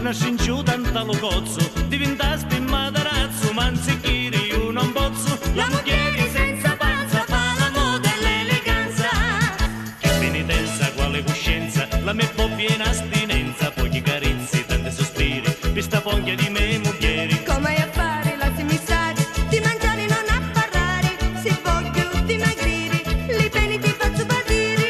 nasce in giù tanta lo cozzo, diventa spimmata razzo, ma anzichiri io non pozzo. La moglie senza panza fa l'amore dell'eleganza. Che penitenza, quale coscienza, la me po' piena astinenza, pochi carezze, tanti sospiri, questa poglia di me moglieri. Come a fare la semissari, di mangiare non a parlare, se voglio dimagrire, li peni ti faccio patire.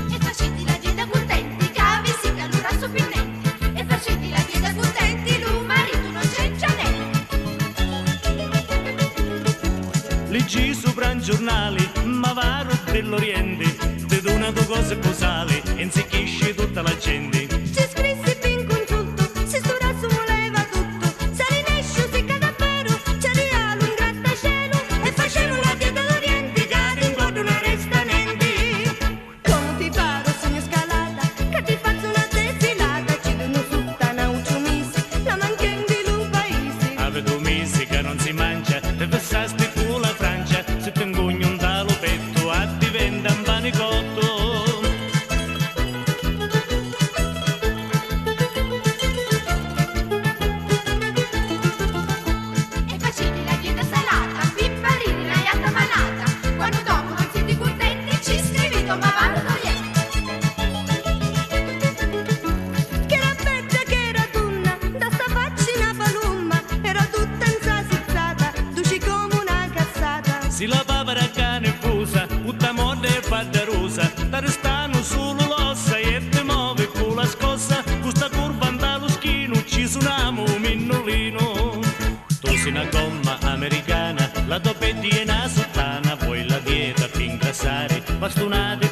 E facenti la dieta contenti, cavi si allora soppinenti. E facenti la dieta contenti, lui marito non c'è già Leggi sopra un giornale, ma varo dell'Oriente, vedo una due cose posali, e insecchisce tutta la gente. Ci scrissi fin consulto, se sto razzo voleva tutto, se rinescio si cade davvero, ci regalo un grattacielo, e facevo la dieta d'Oriente, cade in godo non resta niente. Come ti paro, sogno scalata, che ti faccio una defilata, ci dono tutta una ucciumisi, la manchendi l'un paese. Avevo mesi che non si mangia, te passasti tu la Francia, se ti ingugno un talo petto, a diventa un panicotto. E facenti la dieta salata, pipparini la iatta malata. Quando dopo non siete contenti, ci scrivete ma vanno toglienti. Che era bella, che era donna, da sta faccina palumma, era tutta insasizzata, duci come una cazzata. Si la papera cane fusa, tutta moda e fatta rosa, da restano solo l'ossa e te muove con la scossa, questa curva andallo schino, ci suonamo un minnolino. Tu sei una gomma americana, la tua petti è una sottana, poi la dieta per ingrassare, bastonate